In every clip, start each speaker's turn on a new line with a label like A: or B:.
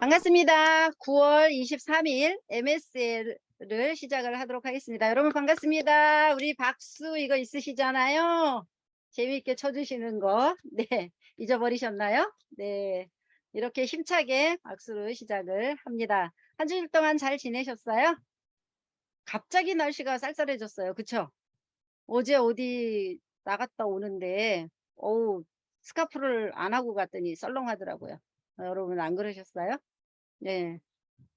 A: 반갑습니다. 9월 23일 MSL을 시작을 하도록 하겠습니다. 여러분 반갑습니다. 우리 박수 이거 있으시잖아요. 재미있게 쳐주시는 거. 네. 잊어버리셨나요? 네. 이렇게 힘차게 박수로 시작을 합니다. 한 주일 동안 잘 지내셨어요? 갑자기 날씨가 쌀쌀해졌어요. 그쵸? 어제 어디 나갔다 오는데, 어우, 스카프를 안 하고 갔더니 썰렁하더라고요. 여러분 안 그러셨어요? 네.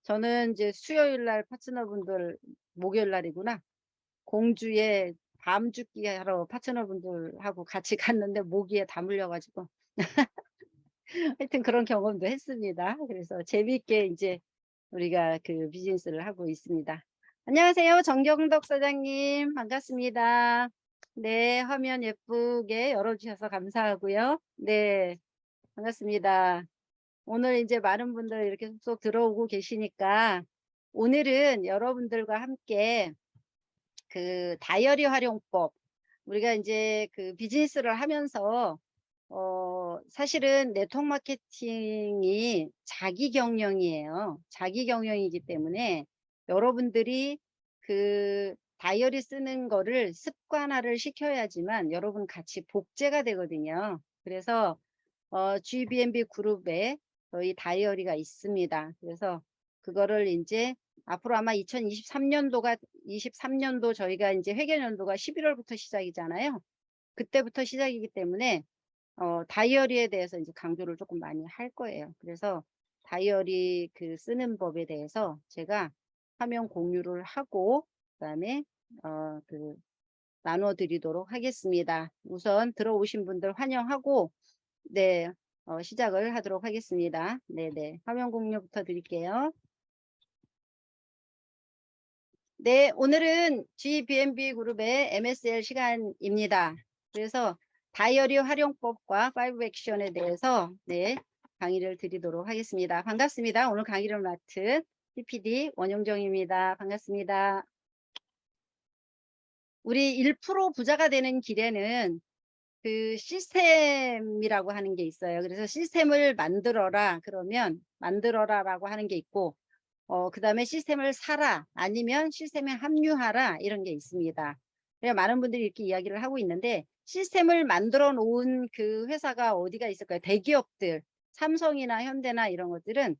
A: 저는 이제 수요일 날 파트너분들 목요일 날이구나. 공주에 밤 죽기 하러 파트너분들하고 같이 갔는데 모기에 다 물려 가지고 하여튼 그런 경험도 했습니다. 그래서 재미있게 이제 우리가 그 비즈니스를 하고 있습니다. 안녕하세요. 정경덕 사장님 반갑습니다. 네. 화면 예쁘게 열어 주셔서 감사하고요. 네. 반갑습니다. 오늘 이제 많은 분들 이렇게 쏙쏙 들어오고 계시니까 오늘은 여러분들과 함께 그 다이어리 활용법, 우리가 이제 그 비즈니스를 하면서 사실은 네트워크 마케팅이 자기 경영이에요. 자기 경영이기 때문에 여러분들이 그 다이어리 쓰는 거를 습관화를 시켜야지만 여러분 같이 복제가 되거든요. 그래서 GBNB 그룹에 저희 다이어리가 있습니다. 그래서 그거를 인제 앞으로 아마 2023년도가 23년도 저희가 인제 회계연도가 11월 월부터 시작이잖아요. 그때부터 시작이기 때문에 다이어리에 대해서 인제 강조를 쪼끔 많이 할 거예요. 그래서 다이어리 그 쓰는 법에 대해서 제가 화면 공유를 하고 그다음에 그 나눠 드리도록 하겠습니다. 우선 들어오신 분들 환영하고 네. 시작을 하도록 하겠습니다. 네네. 화면 공유부터 드릴게요. 네. 오늘은 GBNB 그룹의 MSL 시간입니다. 그래서 다이어리 활용법과 5 액션에 대해서 네. 강의를 드리도록 하겠습니다. 반갑습니다. 오늘 강의를 맡은 PPD 원영정입니다. 반갑습니다. 우리 1% 부자가 되는 길에는 그 시스템이라고 하는 게 있어요. 그래서 시스템을 만들어라 그러면 만들어라라고 하는 게 있고 그다음에 시스템을 사라 아니면 시스템에 합류하라 이런 게 있습니다. 그래서 많은 분들이 이렇게 이야기를 하고 있는데 시스템을 만들어 놓은 그 회사가 어디가 있을까요? 대기업들, 삼성이나 현대나 이런 것들은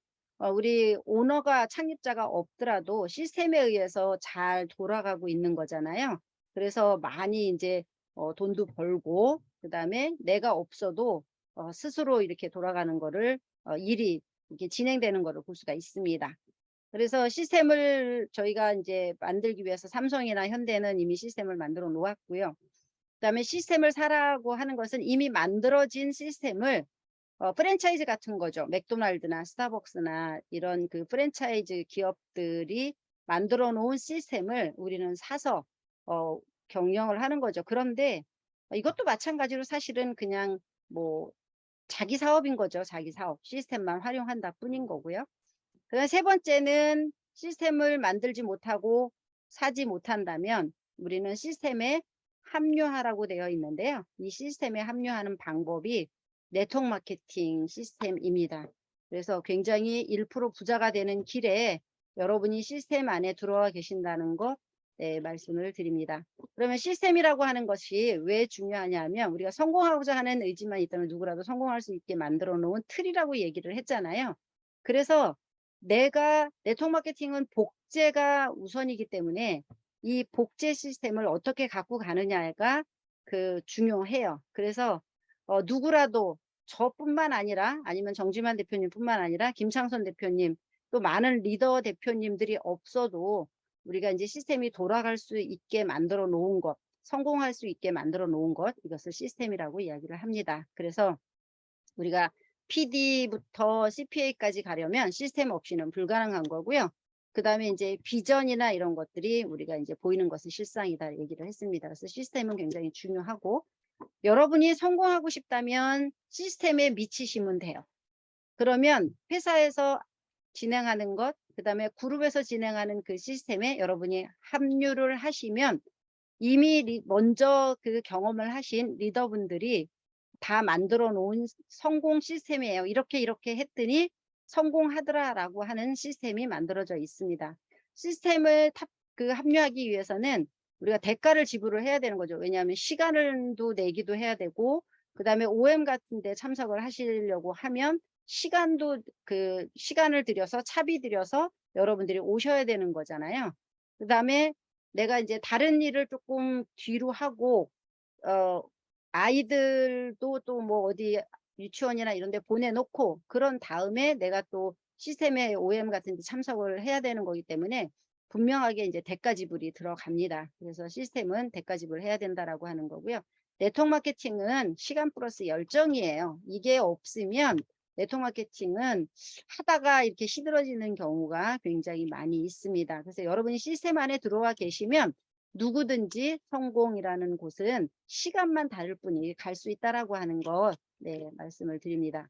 A: 우리 오너가 창립자가 없더라도 시스템에 의해서 잘 돌아가고 있는 거잖아요. 그래서 많이 이제 돈도 벌고 그다음에 내가 없어도 스스로 이렇게 돌아가는 거를 일이 이렇게 진행되는 거를 볼 수가 있습니다. 그래서 시스템을 저희가 이제 만들기 위해서 삼성이나 현대는 이미 시스템을 만들어 놓았고요. 그다음에 시스템을 사라고 하는 것은 이미 만들어진 시스템을 프랜차이즈 같은 거죠. 맥도날드나 스타벅스나 이런 그 프랜차이즈 기업들이 만들어 놓은 시스템을 우리는 사서 어 경영을 하는 거죠. 그런데 이것도 마찬가지로 사실은 그냥 뭐 자기 사업인 거죠. 자기 사업. 시스템만 활용한다 뿐인 거고요. 그다음에 세 번째는 시스템을 만들지 못하고 사지 못한다면 우리는 시스템에 합류하라고 되어 있는데요. 이 시스템에 합류하는 방법이 네트워크 마케팅 시스템입니다. 그래서 굉장히 1% 부자가 되는 길에 여러분이 시스템 안에 들어와 계신다는 거 네, 말씀을 드립니다. 그러면 시스템이라고 하는 것이 왜 중요하냐면 우리가 성공하고자 하는 의지만 있다면 누구라도 성공할 수 있게 만들어 놓은 틀이라고 얘기를 했잖아요. 그래서 내가 네트워크 마케팅은 복제가 우선이기 때문에 이 복제 시스템을 어떻게 갖고 가느냐가 그 중요해요. 그래서 누구라도 저뿐만 아니라 아니면 정지만 대표님뿐만 아니라 김창선 대표님 또 많은 리더 대표님들이 없어도 우리가 이제 시스템이 돌아갈 수 있게 만들어 놓은 것, 성공할 수 있게 만들어 놓은 것 이것을 시스템이라고 이야기를 합니다. 그래서 우리가 PD부터 CPA까지 가려면 시스템 없이는 불가능한 거고요. 그다음에 이제 비전이나 이런 것들이 우리가 이제 보이는 것은 실상이다 얘기를 했습니다. 그래서 시스템은 굉장히 중요하고 여러분이 성공하고 싶다면 시스템에 미치시면 돼요. 그러면 회사에서 진행하는 것, 그다음에 그룹에서 진행하는 그 시스템에 여러분이 합류를 하시면 이미 먼저 그 경험을 하신 리더분들이 다 만들어 놓은 성공 시스템이에요. 이렇게 이렇게 했더니 성공하더라라고 하는 시스템이 만들어져 있습니다. 시스템을 합류하기 위해서는 우리가 대가를 지불을 해야 되는 거죠. 왜냐하면 시간을도 내기도 해야 되고, 그다음에 OM 같은 데 참석을 하시려고 하면 시간을 들여서 차비 들여서 여러분들이 오셔야 되는 거잖아요. 그다음에 내가 이제 다른 일을 조금 뒤로 하고 어 아이들도 또 뭐 어디 유치원이나 이런 데 보내 놓고 그런 다음에 내가 또 시스템의 OM 같은 데 참석을 해야 되는 거기 때문에 분명하게 이제 대가 지불이 들어갑니다. 그래서 시스템은 대가 지불해야 된다라고 하는 거고요. 네트워크 마케팅은 시간 플러스 열정이에요. 이게 없으면 네트워크 마케팅은 하다가 이렇게 시들어지는 경우가 굉장히 많이 있습니다. 그래서 여러분이 시스템 안에 들어와 계시면 누구든지 성공이라는 곳은 시간만 다를 뿐이 갈 수 있다라고 하는 것, 네, 말씀을 드립니다.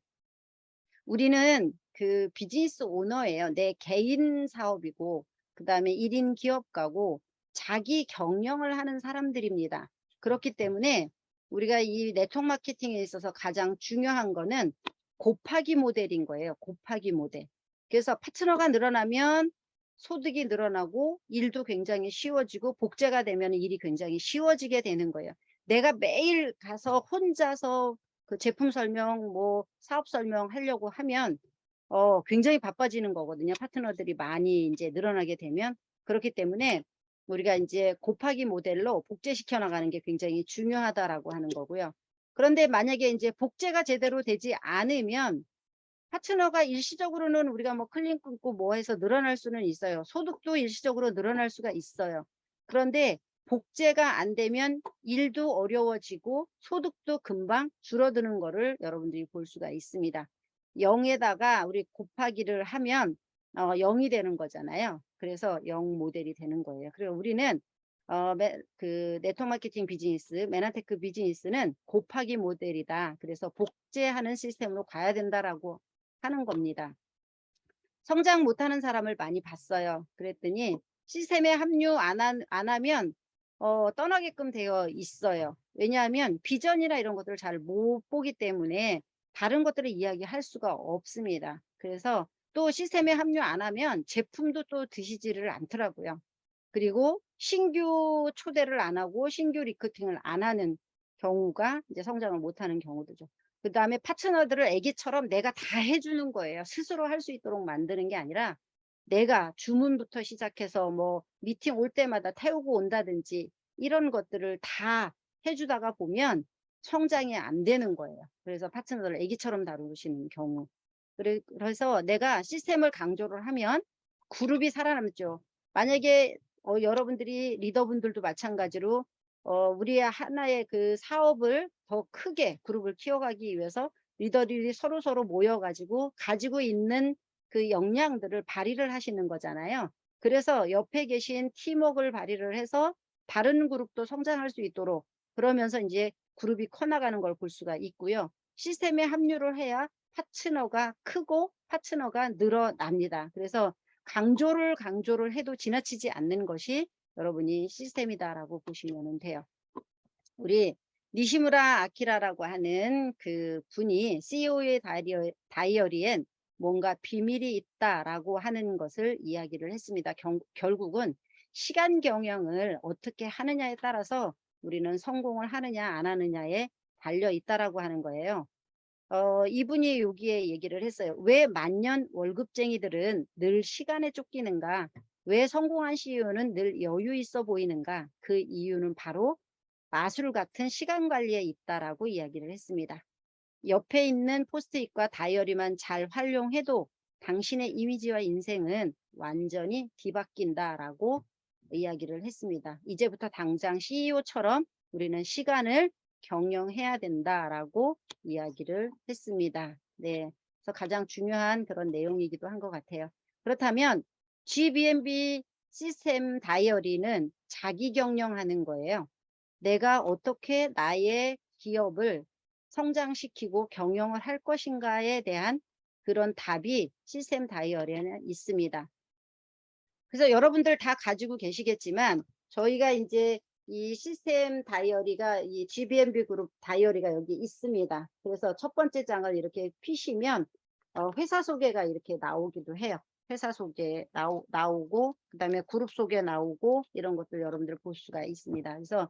A: 우리는 그 비즈니스 오너예요. 내 개인 사업이고, 그 다음에 1인 기업가고, 자기 경영을 하는 사람들입니다. 그렇기 때문에 우리가 이 네트워크 마케팅에 있어서 가장 중요한 거는 곱하기 모델인 거예요. 곱하기 모델. 그래서 파트너가 늘어나면 소득이 늘어나고 일도 굉장히 쉬워지고 복제가 되면 일이 굉장히 쉬워지게 되는 거예요. 내가 매일 가서 혼자서 그 제품 설명, 뭐 사업 설명 하려고 하면 굉장히 바빠지는 거거든요. 파트너들이 많이 이제 늘어나게 되면. 그렇기 때문에 우리가 이제 곱하기 모델로 복제시켜 나가는 게 굉장히 중요하다라고 하는 거고요. 그런데 만약에 이제 복제가 제대로 되지 않으면 파트너가 일시적으로는 우리가 뭐 클린 끊고 뭐 해서 늘어날 수는 있어요. 소득도 일시적으로 늘어날 수가 있어요. 그런데 복제가 안 되면 일도 어려워지고 소득도 금방 줄어드는 거를 여러분들이 볼 수가 있습니다. 0에다가 우리 곱하기를 하면 0이 되는 거잖아요. 그래서 0 모델이 되는 거예요. 그리고 우리는 그 네트워크 마케팅 비즈니스, 메나테크 비즈니스는 곱하기 모델이다. 그래서 복제하는 시스템으로 가야 된다라고 하는 겁니다. 성장 못하는 사람을 많이 봤어요. 그랬더니 시스템에 합류 안 하면 떠나게끔 되어 있어요. 왜냐하면 비전이나 이런 것들을 잘 못 보기 때문에 다른 것들을 이야기할 수가 없습니다. 그래서 또 시스템에 합류 안 하면 제품도 또 드시지를 않더라고요. 그리고 신규 초대를 안 하고 신규 리크루팅을 안 하는 경우가 이제 성장을 못하는 경우도죠. 그 다음에 파트너들을 애기처럼 내가 다 해주는 거예요. 스스로 할 수 있도록 만드는 게 아니라 내가 주문부터 시작해서 뭐 미팅 올 때마다 태우고 온다든지 이런 것들을 다 해주다가 보면 성장이 안 되는 거예요. 그래서 파트너를 애기처럼 다루시는 경우. 그래서 내가 시스템을 강조를 하면 그룹이 살아남죠. 만약에 여러분들이 리더분들도 마찬가지로 우리의 하나의 그 사업을 더 크게 그룹을 키워가기 위해서 리더들이 서로 모여가지고 가지고 있는 그 역량들을 발휘를 하시는 거잖아요. 그래서 옆에 계신 팀워크를 발휘를 해서 다른 그룹도 성장할 수 있도록 그러면서 이제 그룹이 커나가는 걸 볼 수가 있고요. 시스템에 합류를 해야 파트너가 크고 파트너가 늘어납니다. 그래서 강조를 해도 지나치지 않는 것이 여러분이 시스템이다라고 보시면 돼요. 우리 니시무라 아키라라고 하는 그 분이 CEO의 다이어리엔 뭔가 비밀이 있다라고 하는 것을 이야기를 했습니다. 결국은 시간 경영을 어떻게 하느냐에 따라서 우리는 성공을 하느냐 안 하느냐에 달려 있다라고 하는 거예요. 이분이 여기에 얘기를 했어요. 왜 만년 월급쟁이들은 늘 시간에 쫓기는가? 왜 성공한 CEO는 늘 여유 있어 보이는가? 그 이유는 바로 마술 같은 시간 관리에 있다라고 이야기를 했습니다. 옆에 있는 포스트잇과 다이어리만 잘 활용해도 당신의 이미지와 인생은 완전히 뒤바뀐다라고 이야기를 했습니다. 이제부터 당장 CEO처럼 우리는 시간을 경영해야 된다라고 이야기를 했습니다. 네, 그래서 가장 중요한 그런 내용이기도 한 것 같아요. 그렇다면 GBNB 시스템 다이어리는 자기 경영하는 거예요. 내가 어떻게 나의 기업을 성장시키고 경영을 할 것인가에 대한 그런 답이 시스템 다이어리에는 있습니다. 그래서 여러분들 다 가지고 계시겠지만 저희가 이제 이 시스템 다이어리가 이 GBNB 그룹 다이어리가 여기 있습니다. 그래서 첫 번째 장을 이렇게 피시면 회사 소개가 이렇게 나오기도 해요. 회사 소개 나오고 그다음에 그룹 소개 나오고 이런 것들 여러분들 볼 수가 있습니다. 그래서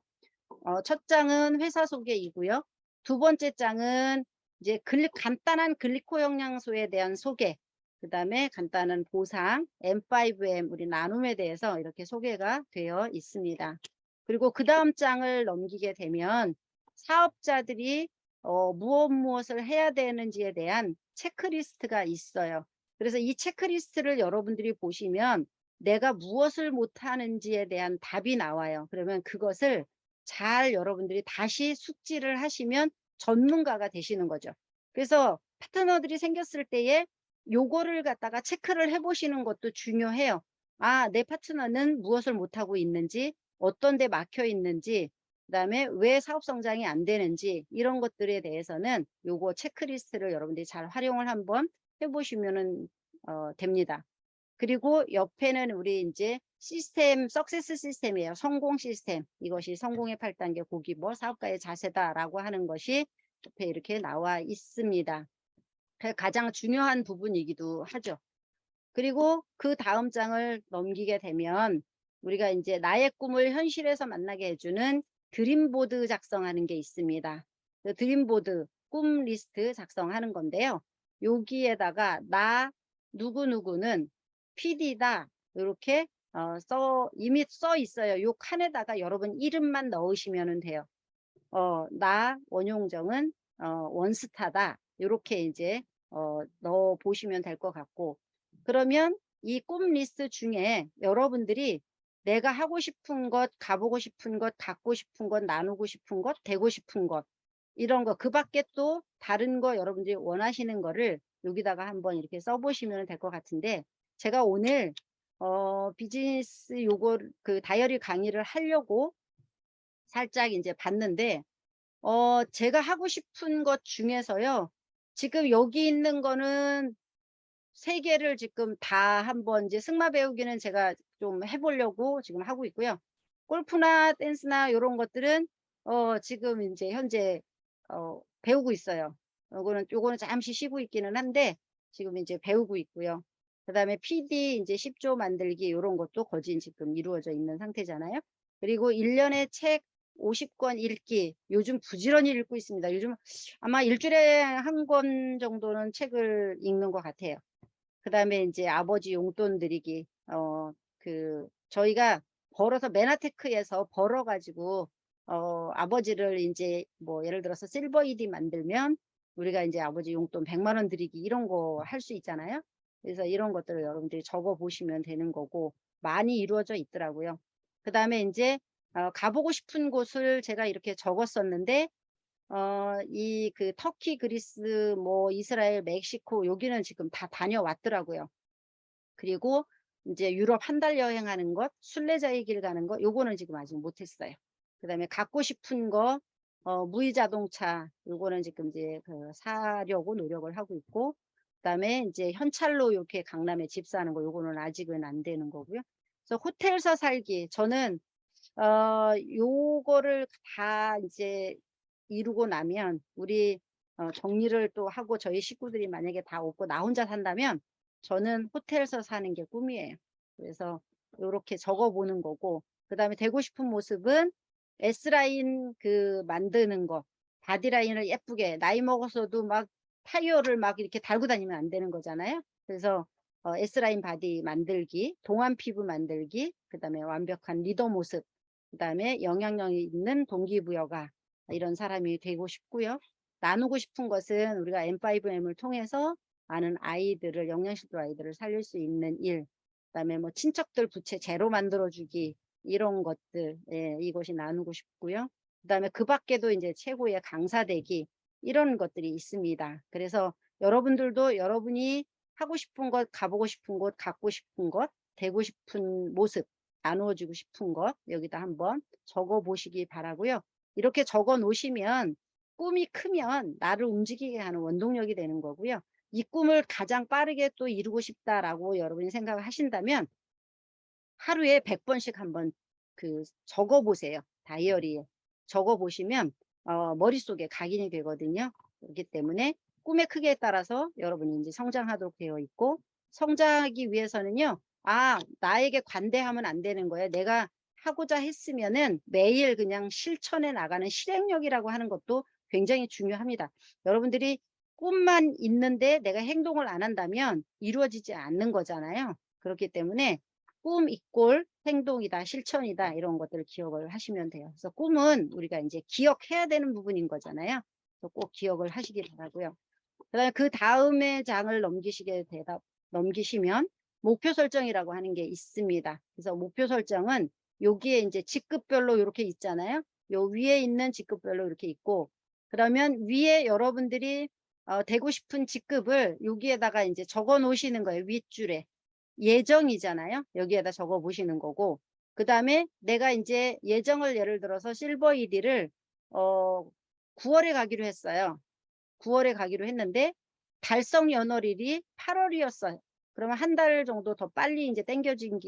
A: 첫 장은 회사 소개이고요. 두 번째 장은 이제 간단한 글리코 영양소에 대한 소개, 그다음에 간단한 보상, M5M 우리 나눔에 대해서 이렇게 소개가 되어 있습니다. 그리고 그다음 장을 넘기게 되면 사업자들이 무엇을 해야 되는지에 대한 체크리스트가 있어요. 그래서 이 체크리스트를 여러분들이 보시면 내가 무엇을 못하는지에 대한 답이 나와요. 그러면 그것을 잘 여러분들이 다시 숙지를 하시면 전문가가 되시는 거죠. 그래서 파트너들이 생겼을 때에 요거를 갖다가 체크를 해 보시는 것도 중요해요. 아, 내 파트너는 무엇을 못하고 있는지, 어떤 데 막혀 있는지, 그다음에 왜 사업 성장이 안 되는지 이런 것들에 대해서는 요거 체크리스트를 여러분들이 잘 활용을 한번 해 보시면은 됩니다. 그리고 옆에는 우리 이제 시스템, 석세스 시스템이에요. 성공 시스템. 이것이 성공의 8단계 고기버 사업가의 자세다라고 하는 것이 옆에 이렇게 나와 있습니다. 가장 중요한 부분이기도 하죠. 그리고 그 다음 장을 넘기게 되면 우리가 이제 나의 꿈을 현실에서 만나게 해주는 드림보드 작성하는 게 있습니다. 그 드림보드, 꿈 리스트 작성하는 건데요. 여기에다가 나 누구누구는 PD다 이렇게 이미 써 있어요. 요 칸에다가 여러분 이름만 넣으시면 돼요. 나 원용정은 원스타다 이렇게 이제 넣어 보시면 될 것 같고, 그러면 이 꿈 리스트 중에 여러분들이 내가 하고 싶은 것, 가보고 싶은 것, 갖고 싶은 것, 나누고 싶은 것, 되고 싶은 것, 이런 거, 그 밖에 또 다른 거 여러분들이 원하시는 거를 여기다가 한번 이렇게 써보시면 될 것 같은데, 제가 오늘 비즈니스 요거 그 다이어리 강의를 하려고 살짝 이제 봤는데, 제가 하고 싶은 것 중에서요. 지금 여기 있는 거는 세 개를 지금 다 한번 이제 승마 배우기는 제가 좀 해보려고 지금 하고 있고요. 골프나 댄스나 요런 것들은 지금 이제 현재 배우고 있어요. 요거는 잠시 쉬고 있기는 한데 지금 이제 배우고 있고요. 그다음에 PD 이제 10조 만들기 요런 것도 거진 지금 이루어져 있는 상태잖아요. 그리고 1년에 책 50권 읽기 요즘 부지런히 읽고 있습니다. 요즘 아마 일주일에 한 권 정도는 책을 읽는 것 같아요. 그다음에 이제 아버지 용돈 드리기. 저희가 벌어서 메나테크에서 벌어 가지고 아버지를 이제 뭐 예를 들어서 실버 ED 만들면 우리가 이제 아버지 용돈 100만 원 드리기 이런 거 할 수 있잖아요. 그래서 이런 것들을 여러분들이 적어 보시면 되는 거고 많이 이루어져 있더라고요. 그다음에 이제 가보고 싶은 곳을 제가 이렇게 적었었는데 이 그 터키, 그리스, 뭐 이스라엘, 멕시코 여기는 지금 다 다녀왔더라고요. 그리고 이제 유럽 한 달 여행하는 것, 순례자의 길 가는 것 요거는 지금 아직 못 했어요. 그다음에 갖고 싶은 거 무의 자동차 요거는 지금 이제 사려고 노력을 하고 있고, 그다음에 이제 현찰로 이렇게 강남에 집 사는 거 요거는 아직은 안 되는 거고요. 그래서 호텔서 살기 저는 요거를 다 이제 이루고 나면 우리 정리를 또 하고 저희 식구들이 만약에 다 없고 나 혼자 산다면 저는 호텔에서 사는 게 꿈이에요. 그래서 요렇게 적어 보는 거고, 그다음에 되고 싶은 모습은 S라인 그 만드는 거, 바디라인을 예쁘게 나이 먹어서도 막 타이어를 막 이렇게 달고 다니면 안 되는 거잖아요. 그래서 S라인 바디 만들기, 동안 피부 만들기, 그다음에 완벽한 리더 모습, 그다음에 영향력이 있는 동기부여가 이런 사람이 되고 싶고요. 나누고 싶은 것은 우리가 M5M을 통해서 많은 아이들을 영양실조 아이들을 살릴 수 있는 일, 그다음에 뭐 친척들 부채 제로 만들어주기 이런 것들, 예, 이것이 나누고 싶고요. 그다음에 그 밖에도 이제 최고의 강사 되기 이런 것들이 있습니다. 그래서 여러분들도 여러분이 하고 싶은 것, 가보고 싶은 곳, 갖고 싶은 것, 되고 싶은 모습, 나누어주고 싶은 것 여기다 한번 적어 보시기 바라고요. 이렇게 적어 놓으시면 꿈이 크면 나를 움직이게 하는 원동력이 되는 거고요. 이 꿈을 가장 빠르게 또 이루고 싶다라고 여러분이 생각을 하신다면 하루에 100번씩 한번 적어 보세요. 다이어리에 적어 보시면 머릿속에 각인이 되거든요. 그렇기 때문에 꿈의 크기에 따라서 여러분이 이제 성장하도록 되어 있고, 성장하기 위해서는요. 나에게 관대하면 안 되는 거예요. 내가 하고자 했으면은 매일 그냥 실천해 나가는 실행력이라고 하는 것도 굉장히 중요합니다. 여러분들이 꿈만 있는데 내가 행동을 안 한다면 이루어지지 않는 거잖아요. 그렇기 때문에 꿈 이꼴 행동이다, 실천이다, 이런 것들을 기억을 하시면 돼요. 그래서 꿈은 우리가 이제 기억해야 되는 부분인 거잖아요. 그래서 꼭 기억을 하시기 바라고요. 그다음에 그 다음에 장을 넘기시면 목표 설정이라고 하는 게 있습니다. 그래서 목표 설정은 여기에 이제 직급별로 이렇게 있잖아요. 요 위에 있는 직급별로 이렇게 있고, 그러면 위에 여러분들이 되고 싶은 직급을 여기에다가 이제 적어 놓으시는 거예요. 윗줄에. 예정이잖아요. 여기에다 적어 보시는 거고, 그 다음에 내가 이제 예정을 예를 들어서 실버 ED를 9월에 가기로 했어요. 9월에 가기로 했는데 달성 연월일이 8월이었어요. 그러면 한 달 정도 더 빨리 이제 땡겨진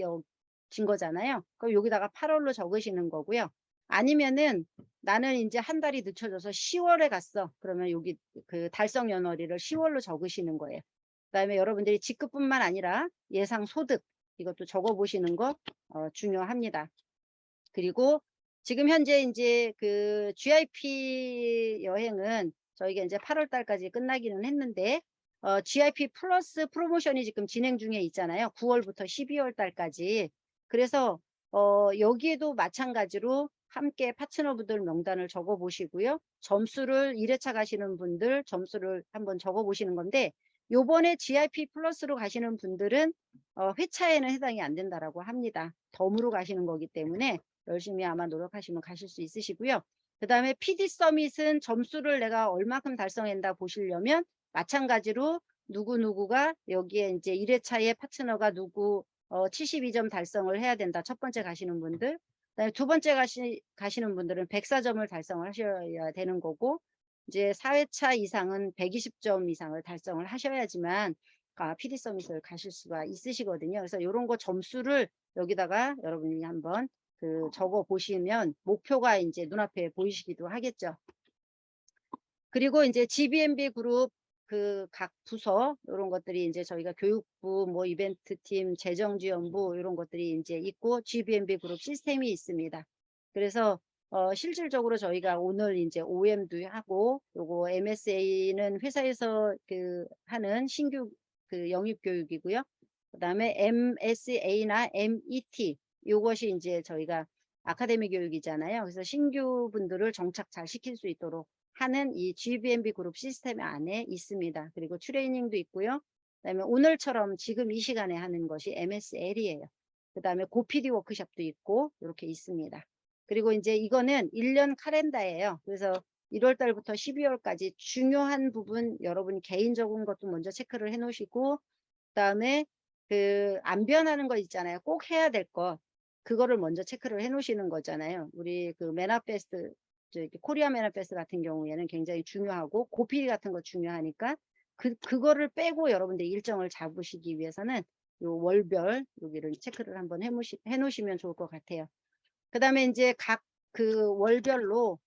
A: 거잖아요. 그럼 여기다가 8월로 적으시는 거고요. 아니면은 나는 이제 한 달이 늦춰져서 10월에 갔어. 그러면 여기 그 달성 연월일을 10월로 적으시는 거예요. 그다음에 여러분들이 직급뿐만 아니라 예상 소득, 이것도 적어 보시는 거 중요합니다. 그리고 지금 현재 이제 그 GIP 여행은 저희가 이제 8월 달까지 끝나기는 했는데, GIP 플러스 프로모션이 지금 진행 중에 있잖아요. 9월부터 12월 달까지. 그래서 여기에도 마찬가지로 함께 파트너분들 명단을 적어 보시고요. 점수를 1회차 가시는 분들 점수를 한번 적어 보시는 건데, 요번에 GIP 플러스로 가시는 분들은 회차에는 해당이 안 된다라고 합니다. 덤으로 가시는 거기 때문에 열심히 아마 노력하시면 가실 수 있으시고요. 그 다음에 PD 서밋은 점수를 내가 얼마큼 달성한다 보시려면 마찬가지로 누구누구가 여기에 이제 1회차에 파트너가 누구 72점 달성을 해야 된다. 첫 번째 가시는 분들. 그다음에 두 번째 가시는 분들은 104점을 달성을 하셔야 되는 거고, 이제 4회차 이상은 120점 이상을 달성을 하셔야지만 PD 서밋을 가실 수가 있으시거든요. 그래서 이런 거 점수를 여기다가 여러분이 한번 적어 보시면 목표가 이제 눈앞에 보이시기도 하겠죠. 그리고 이제 GBNB 그룹 그 각 부서 이런 것들이 이제 저희가 교육부, 뭐 이벤트팀, 재정지원부 이런 것들이 이제 있고 GBNB 그룹 시스템이 있습니다. 그래서 실질적으로 저희가 오늘 이제 OM도 하고, 요거 MSA는 회사에서 하는 신규 영입 교육이고요. 그다음에 MSA나 MET, 요것이 이제 저희가 아카데미 교육이잖아요. 그래서 신규 분들을 정착 잘 시킬 수 있도록 하는 이 GBNB 그룹 시스템 안에 있습니다. 그리고 트레이닝도 있고요. 그다음에 오늘처럼 지금 이 시간에 하는 것이 MSL이에요. 그다음에 고PD 워크숍도 있고 이렇게 있습니다. 그리고 이제 이거는 1년 카렌다예요. 그래서 1월 달부터 12월까지 중요한 부분 여러분 개인적인 것도 먼저 체크를 해 놓으시고, 그다음에 안 변하는 거 있잖아요. 꼭 해야 될 거. 그거를 먼저 체크를 해 놓으시는 거잖아요. 우리 메나페스트, 코리아 메나페스트 같은 경우에는 굉장히 중요하고 고필 같은 거 중요하니까 그거를 빼고 여러분들 일정을 잡으시기 위해서는 요 월별 여기를 체크를 한번 해 놓으시면 좋을 것 같아요. 그다음에 이제 각 월별로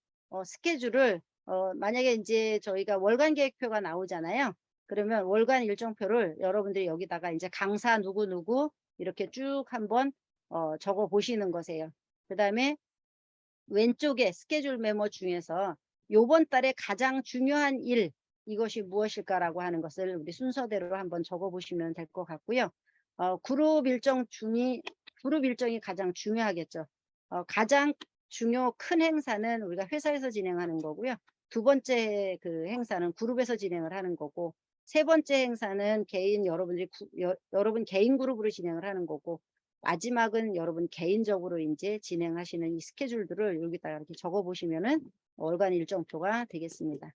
A: 스케줄을 만약에 이제 저희가 월간 계획표가 나오잖아요. 그러면 월간 일정표를 여러분들이 여기다가 이제 강사 누구누구 이렇게 쭉 한번 적어 보시는 거세요. 그다음에 왼쪽에 스케줄 메모 중에서 요번 달에 가장 중요한 일, 이것이 무엇일까라고 하는 것을 우리 순서대로 한번 적어 보시면 될 것 같고요. 그룹 일정이 가장 중요하겠죠. 가장 큰 행사는 우리가 회사에서 진행하는 거고요. 두 번째 행사는 그룹에서 진행을 하는 거고, 세 번째 행사는 여러분 개인 그룹으로 진행을 하는 거고, 마지막은 여러분 개인적으로 이제 진행하시는 이 스케줄들을 여기다가 이렇게 적어 보시면은 월간 일정표가 되겠습니다.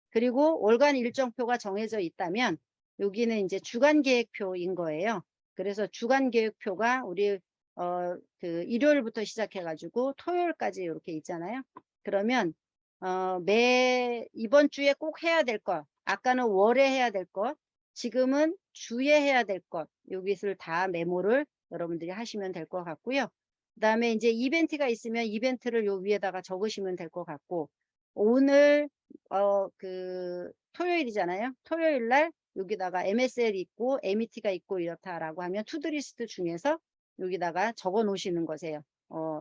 A: 그리고 월간 일정표가 정해져 있다면 여기는 이제 주간 계획표인 거예요. 그래서 주간 계획표가 우리 일요일부터 시작해 가지고 토요일까지 이렇게 있잖아요. 그러면 이번 주에 꼭 해야 될 것, 아까는 월에 해야 될 것, 지금은 주에 해야 될 것, 여기를 다 메모를 여러분들이 하시면 될 것 같고요. 그다음에 이제 이벤트가 있으면 이벤트를 요 위에다가 적으시면 될 것 같고, 오늘 토요일이잖아요. 토요일 날 여기다가 MSL이 있고 MET가 있고 이렇다라고 하면 투두리스트 중에서 여기다가 적어 놓으시는 거세요.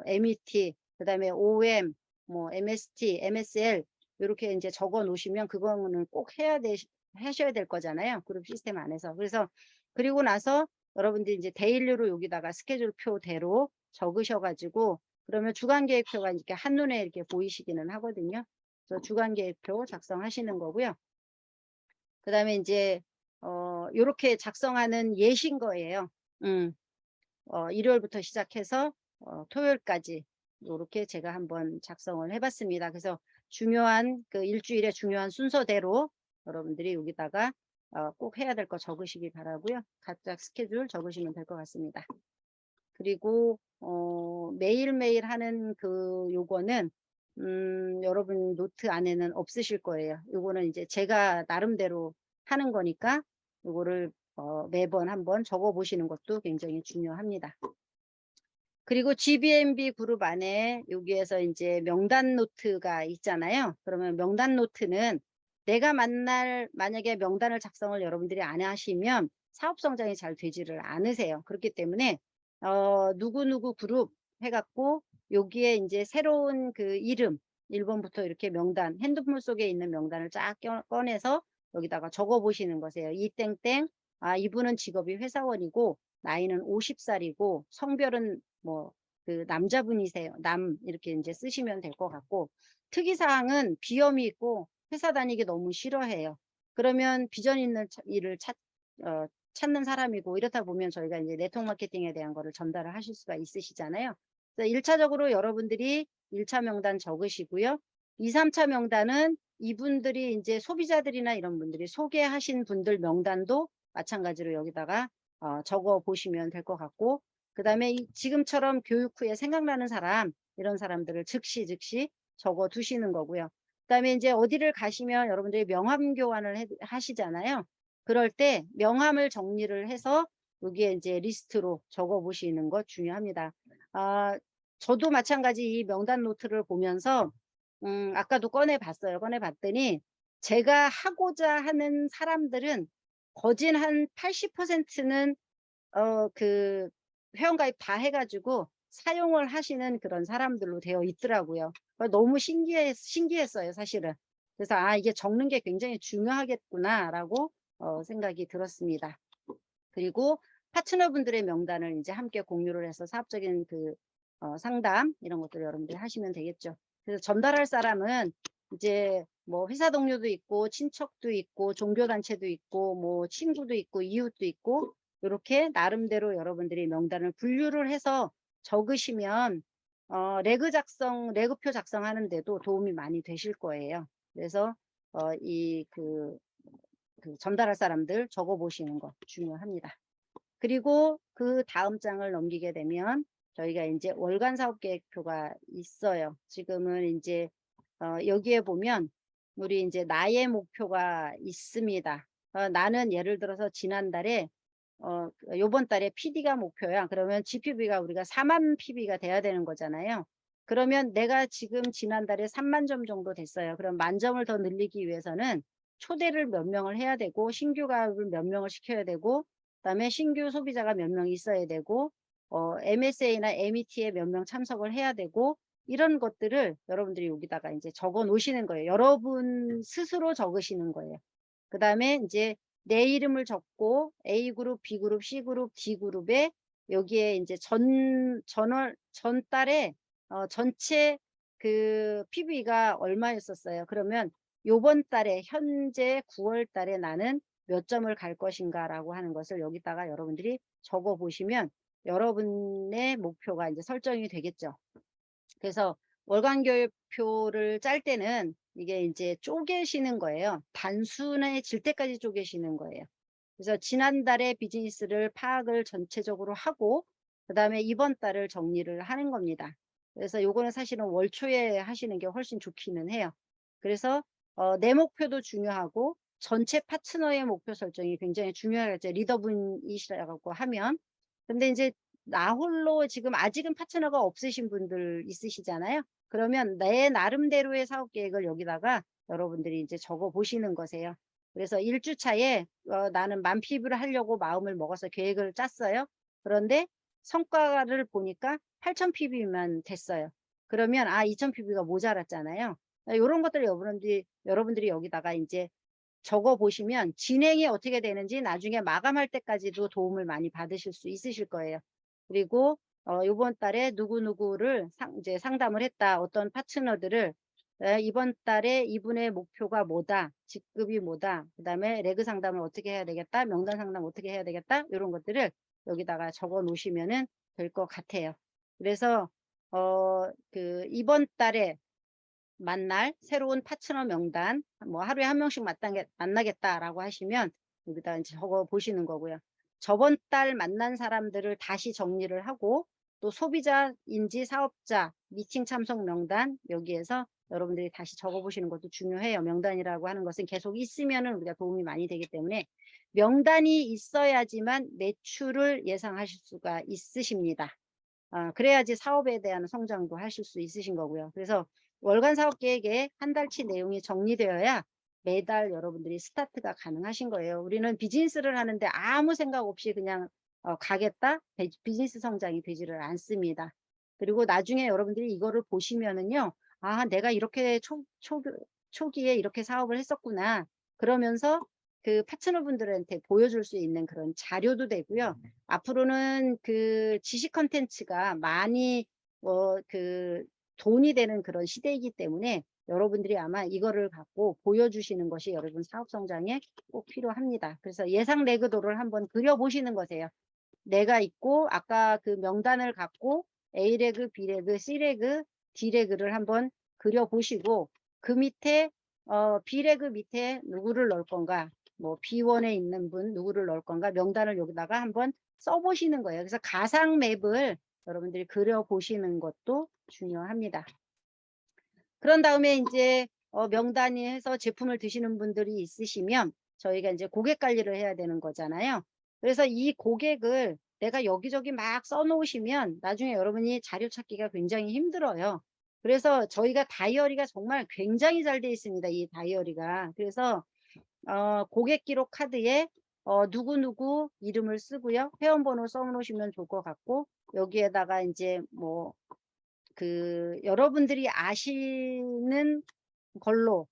A: MET, 그다음에 OM, 뭐 MST, MSL 요렇게 인제 적어 놓으시면 그거는 꼭 하셔야 될 거잖아요, 그룹 시스템 안에서. 그래서 그리고 나서 여러분들이 인제 데일리로 여기다가 스케줄표대로 적으셔 가지고 그러면 주간 계획표가 이렇게 한눈에 이렇게 보이시기는 하거든요. 그래서 주간 계획표 작성하시는 거고요. 그다음에 인제 요렇게 작성하는 예신 거예요. 음. 일요일부터 시작해서 토요일까지 요렇게 제가 한번 작성을 해 봤습니다. 그래서 중요한 그 일주일의 중요한 순서대로 여러분들이 여기다가 꼭 해야 될 거 적으시기 바라고요. 각각 스케줄 적으시면 될 것 같습니다. 그리고 매일매일 하는 그 요거는 여러분 노트 안에는 없으실 거예요. 요거는 이제 제가 나름대로 하는 거니까 요거를 매번 한번 적어 보시는 것도 굉장히 중요합니다. 그리고 GBMB 그룹 안에 여기에서 인제 명단 노트가 있잖아요. 그러면 명단 노트는 내가 만약에 명단을 작성을 여러분들이 안 하시면 사업 성장이 잘 되지를 않으세요. 그렇기 때문에 누구누구 그룹 해 갖고 여기에 인제 새로운 그 이름 1 번부터 이렇게 명단 핸드폰 속에 있는 명단을 쫙 꺼내서 여기다가 적어 보시는 거세요. 이땡땡 이분은 직업이 회사원이고 나이는 50 살이고 성별은 뭐 그 남자분이세요. 남 이렇게 인제 쓰시면 될 것 같고 특이사항은 비염이 있고 회사 다니기 너무 싫어해요. 그러면 비전 있는 일을 찾는 사람이고 이렇다 보면 저희가 이제 네트워크 마케팅에 대한 거를 전달을 하실 수가 있으시잖아요. 그래서 1 차적으로 여러분들이 1차 명단 적으시고요. 2-3차 명단은 이분들이 인제 소비자들이나 이런 분들이 소개하신 분들 명단도 마찬가지로 여기다가 적어 보시면 될 것 같고 그다음에 지금처럼 교육 후에 생각나는 사람 이런 사람들을 즉시 적어 두시는 거고요. 그다음에 인제 어디를 가시면 여러분들이 명함 교환을 하시잖아요. 그럴 때 명함을 정리를 해서 여기에 인제 리스트로 적어 보시는 것 중요합니다. 아 저도 마찬가지 이 명단 노트를 보면서 아까도 꺼내 봤어요. 꺼내 봤더니 제가 하고자 하는 사람들은 거진 한 80%는 그 회원가입 다 해 가지고 사용을 하시는 그런 사람들로 되어 있더라고요. 너무 신기했어요 사실은. 그래서 '아 이게 적는 게 굉장히 중요하겠구나.'라고 생각이 들었습니다. 그리고 파트너분들의 명단을 인제 함께 공유를 해서 사업적인 그 상담 이런 것들을 여러분들이 하시면 되겠죠. 그래서 전달할 사람은 이제 뭐 회사 동료도 있고 친척도 있고 종교 단체도 있고 뭐 친구도 있고 이웃도 있고 요렇게 나름대로 여러분들이 명단을 분류를 해서 적으시면 레그표 작성하는 데도 도움이 많이 되실 거예요. 그래서 전달할 사람들 적어 보시는 거 중요합니다. 그리고 그다음 장을 넘기게 되면 저희가 인제 월간 사업 계획표가 있어요. 지금은 인제 여기에 보면 우리 인제 나의 목표가 있습니다. 나는 예를 들어서 지난달에 요번 달에 PD가 목표야. 그러면 GPB가 우리가 40,000 PB가 돼야 되는 거잖아요. 그러면 내가 지금 지난달에 30,000점 정도 됐어요. 그럼 10,000 점을 더 늘리기 위해서는 초대를 몇 명을 해야 되고 신규 가입을 몇 명을 시켜야 되고 그다음에 신규 소비자가 몇 명 있어야 되고 MSA나 MET에 몇 명 참석을 해야 되고 이런 것들을 여러분들이 여기다가 인제 적어 놓으시는 거예요. 여러분 스스로 적으시는 거예요. 그다음에 인제 내 이름을 적고 A 그룹, B 그룹, C 그룹, D 그룹에 여기에 인제 전달에 전체 그 PB가 얼마였었어요. 그러면 요번 달에 현재 9월 달에 나는 몇 점을 갈 것인가라고 하는 것을 여기다가 여러분들이 적어 보시면 여러분의 목표가 인제 설정이 되겠죠. 그래서 월간 계획표를 짤 때는 이게 인제 쪼개시는 거예요. 단순해질 때까지 쪼개시는 거예요. 그래서 지난달의 비즈니스를 파악을 전체적으로 하고 그다음에 이번 달을 정리를 하는 겁니다. 그래서 요거는 사실은 월 초에 하시는 게 훨씬 좋기는 해요. 그래서 내 목표도 중요하고 전체 파트너의 목표 설정이 굉장히 중요하겠죠, 리더분이시라고 하면. 근데 인제 나 홀로 지금 아직은 파트너가 없으신 분들 있으시잖아요. 그러면 내 나름대로의 사업 계획을 여기다가 여러분들이 이제 적어 보시는 거세요. 그래서 1주차에 나는 만피부를 하려고 마음을 먹어서 계획을 짰어요. 그런데 성과를 보니까 8000 PB만 됐어요. 그러면 2000 PB가 모자랐잖아요. 요런 것들을 여러분들이 여기다가 인제 적어 보시면 진행이 어떻게 되는지 나중에 마감할 때까지도 도움을 많이 받으실 수 있으실 거예요. 그리고 요번 달에 누구누구를 이제 상담을 했다. 어떤 파트너들을 이번 달에 이분의 목표가 뭐다. 직급이 뭐다. 그다음에 레그 상담을 어떻게 해야 되겠다. 명단 상담 어떻게 해야 되겠다. 요런 것들을 여기다가 적어 놓으시면은 될 것 같아요. 그래서 이번 달에 만날 새로운 파트너 명단 뭐 하루에 한 명씩 만나겠다라고 하시면 여기다 이제 적어 보시는 거고요. 저번 달 만난 사람들을 다시 정리를 하고 또 소비자인지 사업자 미팅 참석 명단 여기에서 여러분들이 다시 적어 보시는 것도 중요해요. 명단이라고 하는 것은 계속 있으면은 우리가 도움이 많이 되기 때문에 명단이 있어야지만 매출을 예상하실 수가 있으십니다. 그래야지 사업에 대한 성장도 하실 수 있으신 거고요. 그래서 월간 사업 계획에 한 달치 내용이 정리되어야 매달 여러분들이 스타트가 가능하신 거예요. 우리는 비즈니스를 하는데 아무 생각 없이 그냥 가겠다? 비즈니스 성장이 되지를 않습니다. 그리고 나중에 여러분들이 이거를 보시면은요. 내가 이렇게 초기에 이렇게 사업을 했었구나. 그러면서 그 파트너분들한테 보여줄 수 있는 그런 자료도 되고요. 앞으로는 그 지식 컨텐츠가 많이 돈이 되는 그런 시대이기 때문에 여러분들이 아마 이거를 갖고 보여주시는 것이 여러분 사업 성장에 꼭 필요합니다. 그래서 예상 레그도를 한번 그려보시는 거세요. 내가 있고 아까 그 명단을 갖고 A레그, B레그, C레그, D레그를 한번 그려보시고 그 밑에 B레그 밑에 누구를 넣을 건가 뭐 B1에 있는 분 누구를 넣을 건가 명단을 여기다가 한번 써보시는 거예요. 그래서 가상 맵을 여러분들이 그려보시는 것도 중요합니다. 그런 다음에 이제 명단이 해서 제품을 드시는 분들이 있으시면 저희가 이제 고객 관리를 해야 되는 거잖아요. 그래서 이 고객을 내가 여기저기 막 써놓으시면 나중에 여러분이 자료 찾기가 굉장히 힘들어요. 그래서 저희가 다이어리가 정말 굉장히 잘 돼 있습니다. 이 다이어리가. 그래서 고객 기록 카드에 누구누구 이름을 쓰고요. 회원번호 써놓으시면 좋을 것 같고 여기에다가 이제 뭐 여러분들이 아시는 걸로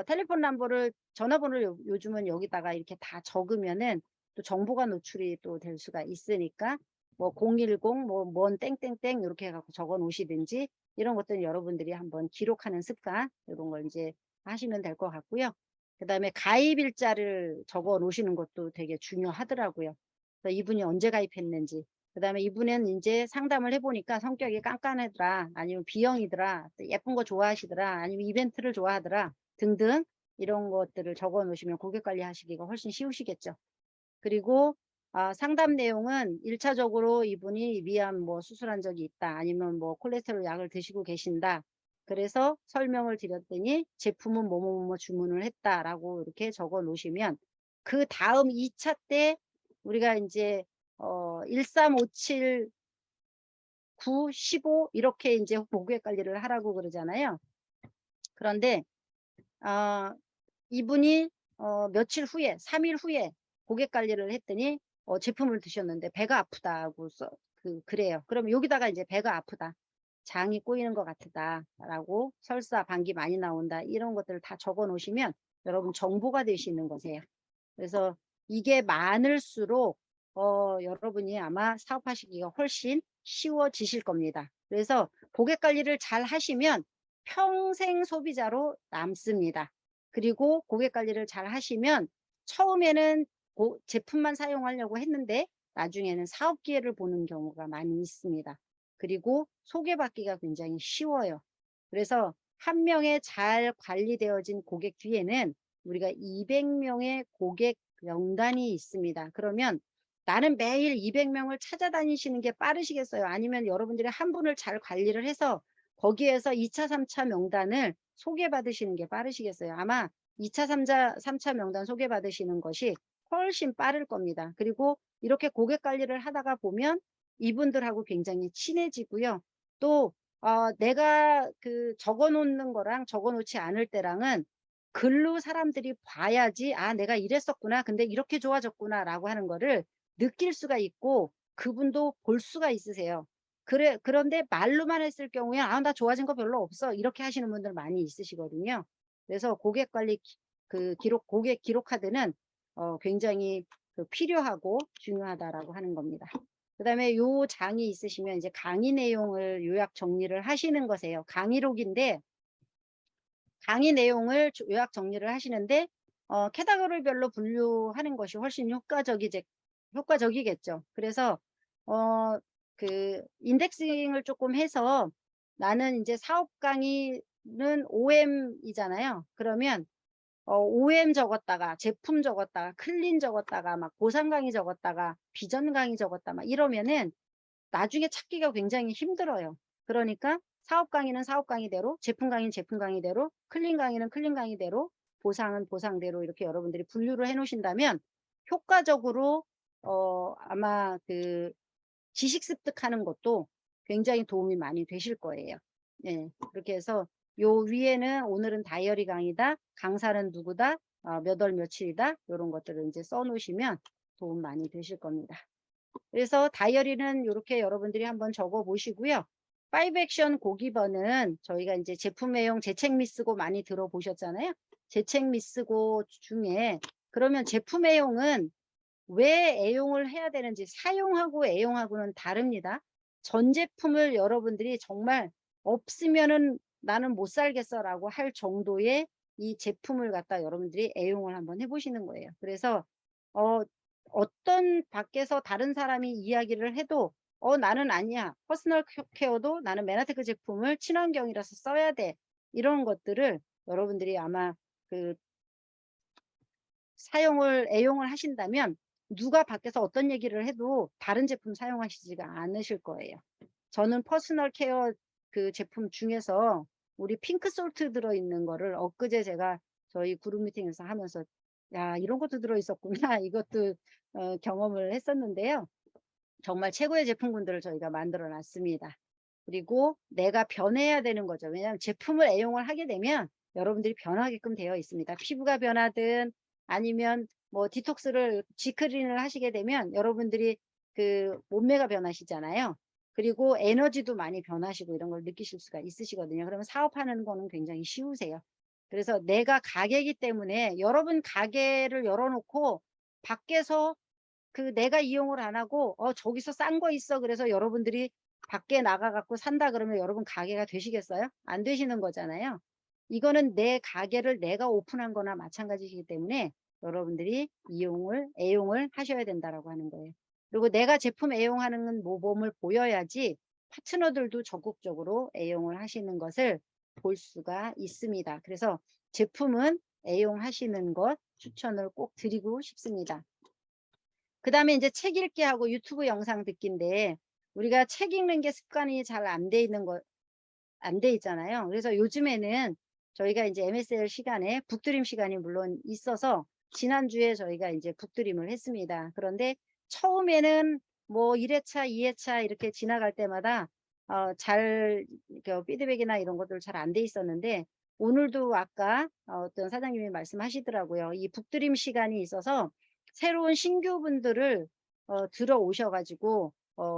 A: 텔레폰 넘버를 전화번호를 요즘은 여기다가 이렇게 다 적으면은 또 정보가 노출이 또 될 수가 있으니까 뭐 010 뭐 뭔 땡땡땡 이렇게 해 갖고 적어 놓으시든지 이런 것들은 여러분들이 한번 기록하는 습관 이런 걸 이제 하시면 될 것 같고요. 그다음에 가입일자를 적어 놓으시는 것도 되게 중요하더라고요. 그래서 이분이 언제 가입했는지 그다음에 이분은 인제 상담을 해 보니까 성격이 깐깐하더라. 아니면 B형이더라. 또 예쁜 거 좋아하시더라. 아니면 이벤트를 좋아하더라. 등등 이런 것들을 적어 놓으시면 고객 관리하시기가 훨씬 쉬우시겠죠. 그리고 상담 내용은 1차적으로 이분이 위암 뭐 수술한 적이 있다. 아니면 뭐 콜레스테롤 약을 드시고 계신다. 그래서 설명을 드렸더니 제품은 뭐뭐뭐 주문을 했다라고 이렇게 적어 놓으시면 그다음 2차 때 우리가 인제 1357 9 15 이렇게 인제 고객 관리를 하라고 그러잖아요. 그런데 아 이분이 며칠 후에 3일 후에 고객 관리를 했더니 제품을 드셨는데 배가 아프다고 그래요. 그러면 여기다가 이제 "배가 아프다. 장이 꼬이는 것 같다."라고 설사, "방기 많이 나온다." 이런 것들을 다 적어 놓으시면 여러분 정보가 되시는 거세요. 그래서 이게 많을수록 여러분이 아마 사업하시기가 훨씬 쉬워지실 겁니다. 그래서 고객 관리를 잘 하시면 평생 소비자로 남습니다. 그리고 고객 관리를 잘 하시면 처음에는 제품만 사용하려고 했는데 나중에는 사업 기회를 보는 경우가 많이 있습니다. 그리고 소개받기가 굉장히 쉬워요. 그래서 한 명의 잘 관리되어진 고객 뒤에는 우리가 200명의 고객 명단이 있습니다. 그러면 나는 매일 200명을 찾아다니시는 게 빠르시겠어요? 아니면 여러분들이 한 분을 잘 관리를 해서 거기에서 2차, 3차 명단을 소개받으시는 게 빠르시겠어요? 아마 2차, 3차 명단 소개받으시는 것이 훨씬 빠를 겁니다. 그리고 이렇게 고객 관리를 하다가 보면 이분들하고 굉장히 친해지고요. 또 내가 적어 놓는 거랑 적어 놓지 않을 때랑은 글로 사람들이 봐야지 '아 내가 이랬었구나. 근데 이렇게 좋아졌구나.'라고 하는 거를 느낄 수가 있고 그분도 볼 수가 있으세요. 그런데 말로만 했을 경우에 '아 나 좋아진 거 별로 없어.' 이렇게 하시는 분들 많이 있으시거든요. 그래서 고객 관리 고객 기록 카드는 굉장히 필요하고 중요하다라고 하는 겁니다. 그다음에 요 장이 있으시면 이제 강의 내용을 요약 정리를 하시는 거세요. 강의록인데 강의 내용을 요약 정리를 하시는데 캐터고리별로 분류하는 것이 훨씬 효과적이겠죠. 그래서 어 인덱싱을 조금 해서 나는 이제 사업 강의는 OM이잖아요. 그러면 OM 적었다가 제품 적었다가 클린 적었다가 막 보상 강의 적었다가 비전 강의 적었다 막 이러면은 나중에 찾기가 굉장히 힘들어요. 그러니까 사업 강의는 사업 강의대로, 제품 강의는 제품 강의대로, 클린 강의는 클린 강의대로, 보상은 보상대로 이렇게 여러분들이 분류를 해 놓으신다면 효과적으로 아마 지식 습득하는 것도 굉장히 도움이 많이 되실 거예요. 네. 그렇게 해서 요 위에는 오늘은 다이어리 강의다. 강사는 누구다. 몇 월 며칠이다. 요런 것들을 이제 써 놓으시면 도움 많이 되실 겁니다. 그래서 다이어리는 요렇게 여러분들이 한번 적어 보시고요. 5 액션 고기번은 저희가 이제 제품 애용 재책 미쓰고 많이 들어보셨잖아요. 재책 미쓰고 중에 그러면 제품 애용은 왜 애용을 해야 되는지 사용하고 애용하고는 다릅니다. 전 제품을 여러분들이 정말 없으면은 '나는 못 살겠어.'라고 할 정도의 이 제품을 갖다 여러분들이 애용을 한번 해 보시는 거예요. 그래서 어 어떤 밖에서 다른 사람이 이야기를 해도 나는 아니야. 퍼스널 케어도 나는 메나테크 제품을 친환경이라서 써야 돼.' 이런 것들을 여러분들이 아마 그 애용을 하신다면 누가 밖에서 어떤 얘기를 해도 다른 제품 사용하시지가 않으실 거예요. 저는 퍼스널 케어 제품 중에서 우리 핑크 솔트 들어있는 거를 엊그제 제가 저희 그룹 미팅에서 하면서 '야 이런 것도 들어있었구나.' 이것도 경험을 했었는데요. 정말 최고의 제품군들을 저희가 만들어 놨습니다. 그리고 내가 변해야 되는 거죠. 왜냐하면 제품을 애용을 하게 되면 여러분들이 변하게끔 되어 있습니다. 피부가 변하든 아니면 뭐 디톡스를 G클린을 하시게 되면 여러분들이 몸매가 변하시잖아요. 그리고 에너지도 많이 변하시고 이런 걸 느끼실 수가 있으시거든요. 그러면 사업하는 거는 굉장히 쉬우세요. 그래서 내가 가게이기 때문에 여러분 가게를 열어 놓고 밖에서 내가 이용을 안 하고 저기서 싼 거 있어 그래서 여러분들이 밖에 나가 갖고 산다 그러면 여러분 가게가 되시겠어요? 안 되시는 거잖아요. 이거는 내 가게를 내가 오픈한 거나 마찬가지이기 때문에 여러분들이 애용을 하셔야 된다라고 하는 거예요. 그리고 내가 제품 애용하는 모범을 보여야지 파트너들도 적극적으로 애용을 하시는 것을 볼 수가 있습니다. 그래서 제품은 애용하시는 것 추천을 꼭 드리고 싶습니다. 그다음에 이제 책 읽기 하고 유튜브 영상 듣기인데 우리가 책 읽는 게 습관이 잘 안 돼 있잖아요. 그래서 요즘에는 저희가 이제 MSL 시간에 북드림 시간이 물론 있어서 지난주에 저희가 이제 북드림을 했습니다. 그런데 처음에는 뭐 1 회차, 2 회차 이렇게 지나갈 때마다 잘 피드백이나 이런 것들 잘 안 돼 있었는데 오늘도 아까 어떤 사장님이 말씀하시더라고요. 이 북드림 시간이 있어서 새로운 신규분들을 들어오셔 가지고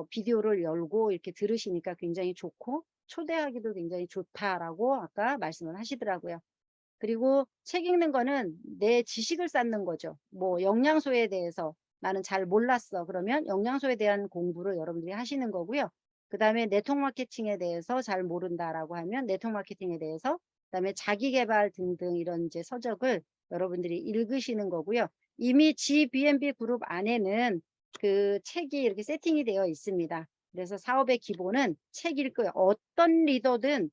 A: 비디오를 열고 이렇게 들으시니까 굉장히 좋고 초대하기도 굉장히 좋다라고 아까 말씀을 하시더라고요. 그리고 책 읽는 거는 내 지식을 쌓는 거죠. 뭐 영양소에 대해서 나는 잘 몰랐어. 그러면 영양소에 대한 공부를 여러분들이 하시는 거고요. 그다음에 네트워크 마케팅에 대해서 잘 모른다라고 하면 네트워크 마케팅에 대해서 그다음에 자기 개발 등등 이런 이제 서적을 여러분들이 읽으시는 거고요. 이미 GBNB 그룹 안에는 책이 이렇게 세팅이 되어 있습니다. 그래서 사업의 기본은 책 읽고요. 어떤 리더든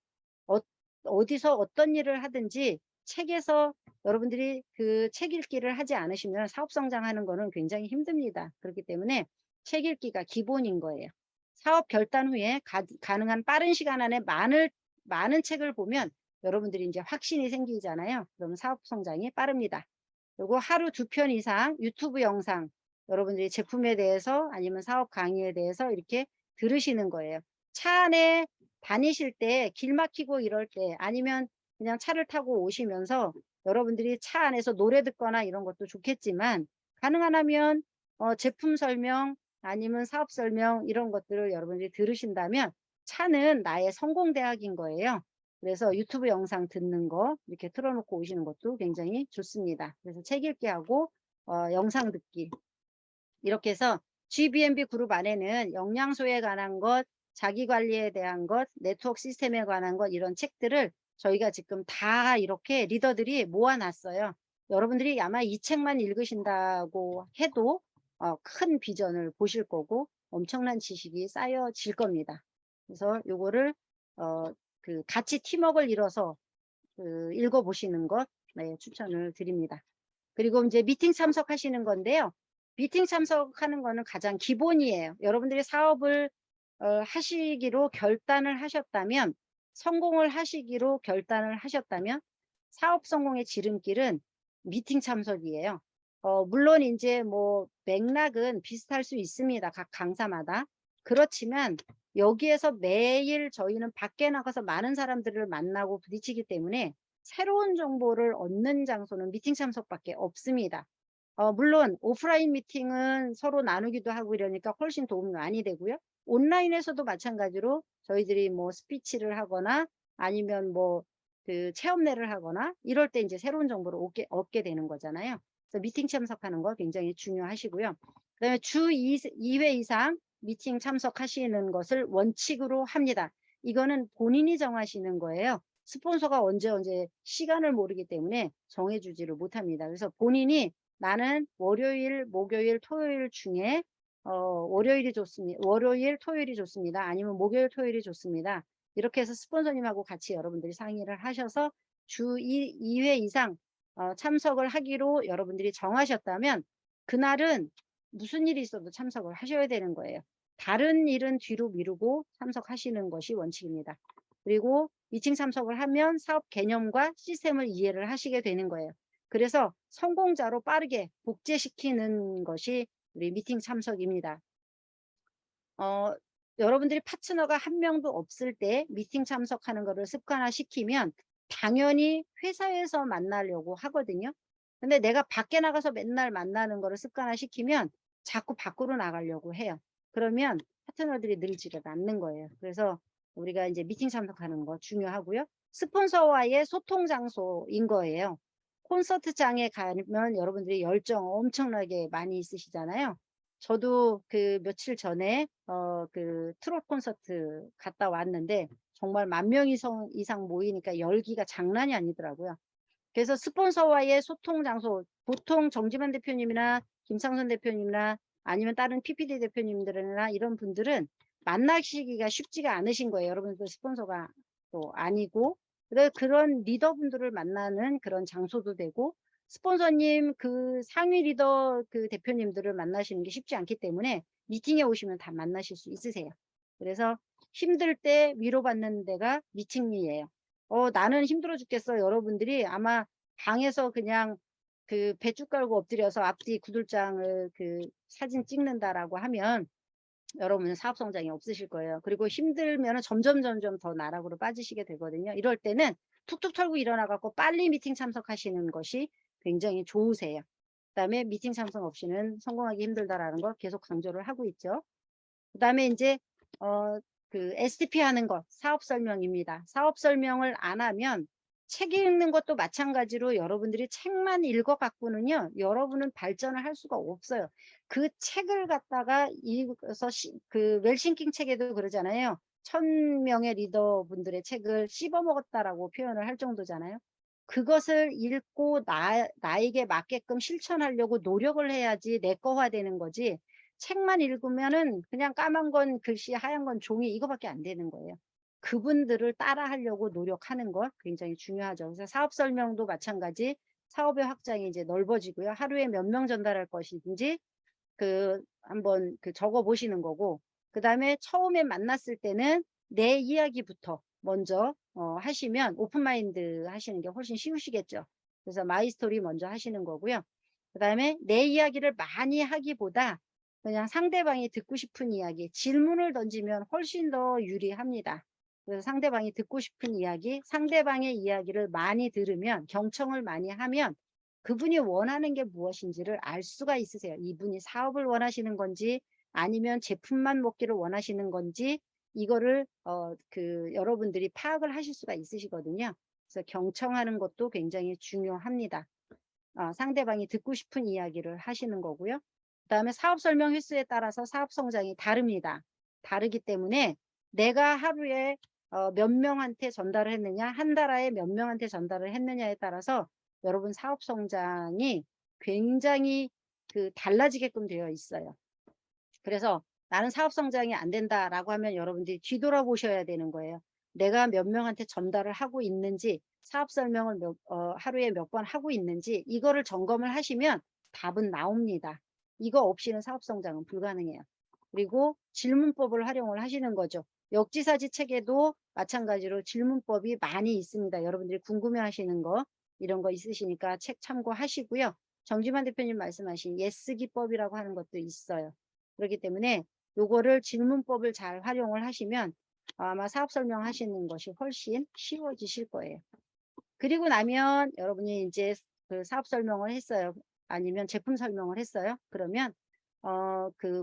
A: 어 어디서 어떤 일을 하든지 책에서 여러분들이 책 읽기를 하지 않으시면 사업 성장하는 거는 굉장히 힘듭니다. 그렇기 때문에 책 읽기가 기본인 거예요. 사업 결단 후에 가능한 빠른 시간 안에 많은 책을 보면 여러분들이 이제 확신이 생기잖아요. 그러면 사업 성장이 빠릅니다. 그리고 하루 2편 이상 유튜브 영상 여러분들이 제품에 대해서 아니면 사업 강의에 대해서 이렇게 들으시는 거예요. 차 안에 다니실 때 길 막히고 이럴 때 아니면 그냥 차를 타고 오시면서 여러분들이 차 안에서 노래 듣거나 이런 것도 좋겠지만 가능하면 제품 설명 아니면 사업 설명 이런 것들을 여러분들이 들으신다면 차는 나의 성공 대학인 거예요. 그래서 유튜브 영상 듣는 거 이렇게 틀어놓고 오시는 것도 굉장히 좋습니다. 그래서 책 읽기 하고 영상 듣기 이렇게 해서 GBNB 그룹 안에는 영양소에 관한 것, 자기관리에 대한 것, 네트워크 시스템에 관한 것 이런 책들을 저희가 지금 다 이렇게 리더들이 모아놨어요. 여러분들이 아마 이 책만 읽으신다고 해도 큰 비전을 보실 거고 엄청난 지식이 쌓여질 겁니다. 그래서 요거를 같이 팀워크를 이뤄서 읽어보시는 것 네, 추천을 드립니다. 그리고 이제 미팅 참석하시는 건데요. 미팅 참석하는 거는 가장 기본이에요. 여러분들이 사업을 하시기로 결단을 하셨다면, 성공을 하시기로 결단을 하셨다면 사업 성공의 지름길은 미팅 참석이에요. 물론 이제 뭐 맥락은 비슷할 수 있습니다. 각 강사마다. 그렇지만 여기에서 매일 저희는 밖에 나가서 많은 사람들을 만나고 부딪히기 때문에 새로운 정보를 얻는 장소는 미팅 참석밖에 없습니다. 물론 오프라인 미팅은 서로 나누기도 하고 이러니까 훨씬 도움이 많이 되고요. 온라인에서도 마찬가지로 저희들이 뭐 스피치를 하거나 아니면 뭐 그 체험회를 하거나 이럴 때 이제 새로운 정보를 얻게 되는 거잖아요. 그래서 미팅 참석하는 거 굉장히 중요하시고요. 그다음에 주 2회 이상 미팅 참석하시는 것을 원칙으로 합니다. 이거는 본인이 정하시는 거예요. 스폰서가 언제 시간을 모르기 때문에 정해주지를 못합니다. 그래서 본인이 나는 월요일, 목요일, 토요일 중에 월요일이 좋습니다. 월요일, 토요일이 좋습니다. 아니면 목요일, 토요일이 좋습니다. 이렇게 해서 스폰서님하고 같이 여러분들이 상의를 하셔서 주 2회 이상 참석을 하기로 여러분들이 정하셨다면 그날은 무슨 일이 있어도 참석을 하셔야 되는 거예요. 다른 일은 뒤로 미루고 참석하시는 것이 원칙입니다. 그리고 미팅 참석을 하면 사업 개념과 시스템을 이해를 하시게 되는 거예요. 그래서 성공자로 빠르게 복제시키는 것이 우리 미팅 참석입니다. 여러분들이 파트너가 한 명도 없을 때 미팅 참석하는 것을 습관화시키면 당연히 회사에서 만나려고 하거든요. 근데 내가 밖에 나가서 맨날 만나는 거를 습관화시키면 자꾸 밖으로 나가려고 해요. 그러면 파트너들이 늘지를 않는 거예요. 그래서 우리가 이제 미팅 참석하는 거 중요하고요. 스폰서와의 소통 장소인 거예요. 콘서트장에 가면 여러분들이 열정 엄청나게 많이 있으시잖아요. 저도 그 며칠 전에 그 트롯 콘서트 갔다 왔는데 정말 10,000명 이상 모이니까 열기가 장난이 아니더라고요. 그래서 스폰서와의 소통 장소, 보통 정지만 대표님이나 김상선 대표님이나 아니면 다른 PPD 대표님들이나 이런 분들은 만나시기가 쉽지가 않으신 거예요. 여러분들 스폰서가 또 아니고. 그래서 그런 리더분들을 만나는 그런 장소도 되고, 스폰서님 그 상위 리더 그 대표님들을 만나시는 게 쉽지 않기 때문에 미팅에 오시면 다 만나실 수 있으세요. 그래서 힘들 때 위로받는 데가 미팅이에요. 나는 힘들어 죽겠어. 여러분들이 아마 방에서 그냥 그 배쭉 깔고 엎드려서 앞뒤 구들장을 그 사진 찍는다라고 하면 여러분은 사업 성장이 없으실 거예요. 그리고 힘들면은 점점 더 나락으로 빠지시게 되거든요. 이럴 때는 툭툭 털고 일어나 갖고 빨리 미팅 참석하시는 것이 굉장히 좋으세요. 그다음에 미팅 참석 없이는 성공하기 힘들다라는 걸 계속 강조를 하고 있죠. 그다음에 이제 그 SDP 하는 것, 사업 설명입니다. 사업 설명을 안 하면 책 읽는 것도 마찬가지로 여러분들이 책만 읽어 갖고는요, 여러분은 발전을 할 수가 없어요. 그 책을 갖다가 읽어서 그 웰싱킹 책에도 그러잖아요. 1000명의 리더분들의 책을 씹어 먹었다라고 표현을 할 정도잖아요. 그것을 읽고 나에게 맞게끔 실천하려고 노력을 해야지 내 거화 되는 거지. 책만 읽으면은 그냥 까만 건 글씨, 하얀 건 종이 이거밖에 안 되는 거예요. 그분들을 따라 하려고 노력하는 것 굉장히 중요하죠. 그래서 사업 설명도 마찬가지 사업의 확장이 이제 넓어지고요. 하루에 몇 명 전달할 것인지 그 한번 그 적어 보시는 거고, 그 다음에 처음에 만났을 때는 내 이야기부터 먼저 하시면 오픈마인드 하시는 게 훨씬 쉬우시겠죠. 그래서 마이스토리 먼저 하시는 거고요. 그 다음에 내 이야기를 많이 하기보다 그냥 상대방이 듣고 싶은 이야기, 질문을 던지면 훨씬 더 유리합니다. 그래서 상대방이 듣고 싶은 이야기, 상대방의 이야기를 많이 들으면, 경청을 많이 하면 그분이 원하는 게 무엇인지를 알 수가 있으세요. 이분이 사업을 원하시는 건지 아니면 제품만 먹기를 원하시는 건지 이거를 여러분들이 파악을 하실 수가 있으시거든요. 그래서 경청하는 것도 굉장히 중요합니다. 상대방이 듣고 싶은 이야기를 하시는 거고요. 그다음에 사업 설명 횟수에 따라서 사업 성장이 다릅니다. 다르기 때문에 내가 하루에 몇 명한테 전달을 했느냐, 한 달에 몇 명한테 전달을 했느냐에 따라서 여러분 사업 성장이 굉장히 달라지게끔 되어 있어요. 그래서 나는 사업 성장이 안 된다라고 하면 여러분들이 뒤돌아보셔야 되는 거예요. 내가 몇 명한테 전달을 하고 있는지, 사업 설명을 하루에 몇 번 하고 있는지 이거를 점검을 하시면 답은 나옵니다. 이거 없이는 사업 성장은 불가능해요. 그리고 질문법을 활용을 하시는 거죠. 역지사지 책에도 마찬가지로 질문법이 많이 있습니다. 여러분들이 궁금해하시는 거 이런 거 있으시니까 책 참고하시고요. 정지만 대표님 말씀하신 예스기법이라고 하는 것도 있어요. 그렇기 때문에 요거를 질문법을 잘 활용을 하시면 아마 사업 설명하시는 것이 훨씬 쉬워지실 거예요. 그리고 나면 여러분이 이제 그 사업 설명을 했어요. 아니면 제품 설명을 했어요. 그러면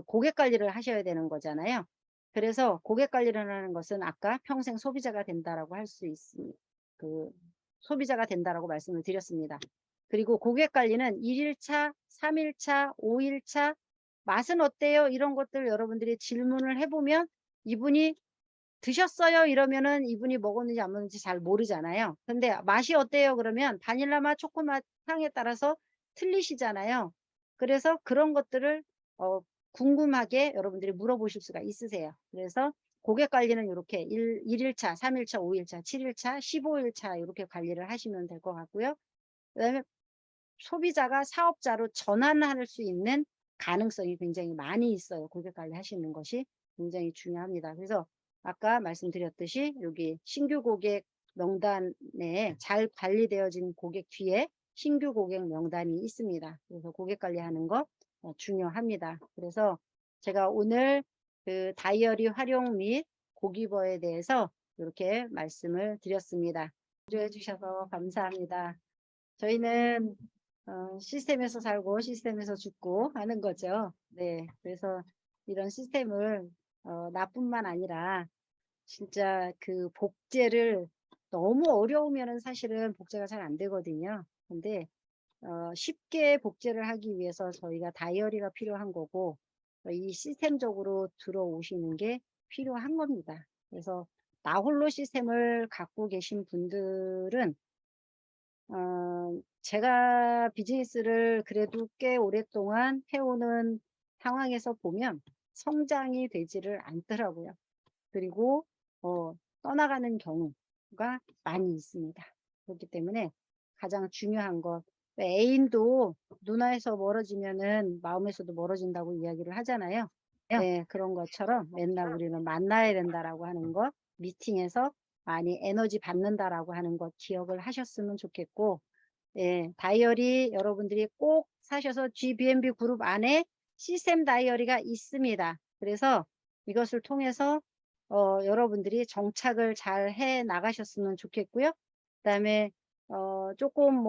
A: 고객 관리를 하셔야 되는 거잖아요. 그래서 고객 관리를 하는 것은 아까 평생 소비자가 된다라고 할 수 있습니다. 소비자가 된다라고 말씀을 드렸습니다. 그리고 고객 관리는 1일차, 3일차, 5일차 맛은 어때요? 이런 것들 여러분들이 질문을 해보면 이분이 드셨어요? 이러면은 이분이 먹었는지 안 먹었는지 잘 모르잖아요. 근데 맛이 어때요? 그러면 바닐라 맛, 초코 맛 향에 따라서 틀리시잖아요. 그래서 그런 것들을 궁금하게 여러분들이 물어보실 수가 있으세요. 그래서 고객 관리는 이렇게 1일차, 3일차, 5일차, 7일차, 15일차 이렇게 관리를 하시면 될 것 같고요. 그다음에 소비자가 사업자로 전환할 수 있는 가능성이 굉장히 많이 있어요. 고객 관리 하시는 것이 굉장히 중요합니다. 그래서 아까 말씀드렸듯이 여기 신규 고객 명단에 잘 관리되어진 고객 뒤에 신규 고객 명단이 있습니다. 그래서 고객 관리하는 거 중요합니다. 그래서 제가 오늘 다이어리 활용 및 고기버에 대해서 이렇게 말씀을 드렸습니다. 해주셔서 감사합니다. 저희는 시스템에서 살고 시스템에서 죽고 하는 거죠. 네. 그래서 이런 시스템을 나뿐만 아니라 진짜 복제를 너무 어려우면은 사실은 복제가 잘 안 되거든요. 근데 쉽게 복제를 하기 위해서 저희가 다이어리가 필요한 거고 이 시스템적으로 들어오시는 게 필요한 겁니다. 그래서 나홀로 시스템을 갖고 계신 분들은 제가 비즈니스를 그래도 꽤 오랫동안 해오는 상황에서 보면 성장이 되지를 않더라고요. 그리고 떠나가는 경우가 많이 있습니다. 그렇기 때문에 가장 중요한 것, 애인도 눈에서 멀어지면은 마음에서도 멀어진다고 이야기를 하잖아요. 네, 그런 것처럼 맨날 우리는 만나야 된다라고 하는 것, 미팅에서 많이 에너지 받는다라고 하는 것 기억을 하셨으면 좋겠고, 예, 다이어리 여러분들이 꼭 사셔서 GBNB 그룹 안에 시스템 다이어리가 있습니다. 그래서 이것을 통해서 여러분들이 정착을 잘 해 나가셨으면 좋겠고요. 그다음에 조금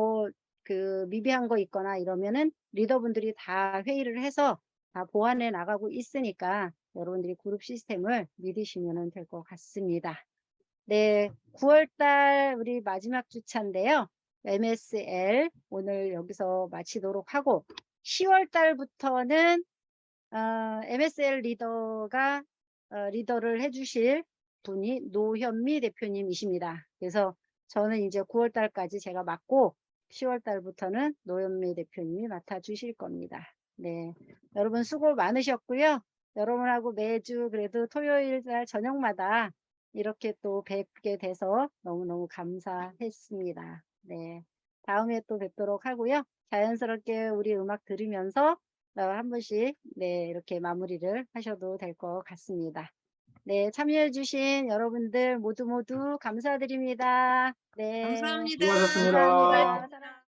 A: 미비한 거 있거나 이러면은 리더분들이 다 회의를 해서 다 보완해 나가고 있으니까 여러분들이 그룹 시스템을 믿으시면 될 것 같습니다. 네, 9월 달 우리 마지막 주차인데요. MSL 오늘 여기서 마치도록 하고 10월 달부터는 MSL 리더를 해주실 분이 노현미 대표님이십니다. 그래서 저는 이제 9월 달까지 제가 맡고 10월 달부터는 노현미 대표님이 맡아주실 겁니다. 네, 여러분 수고 많으셨고요. 여러분하고 매주 그래도 토요일 날 저녁마다 이렇게 또 뵙게 돼서 너무너무 감사했습니다. 네, 다음에 또 뵙도록 하고요. 자연스럽게 우리 음악 들으면서 한 번씩 네, 이렇게 마무리를 하셔도 될 것 같습니다. 네, 참여해 주신 여러분들 모두 감사드립니다. 네,
B: 감사합니다.
A: 감사합니다.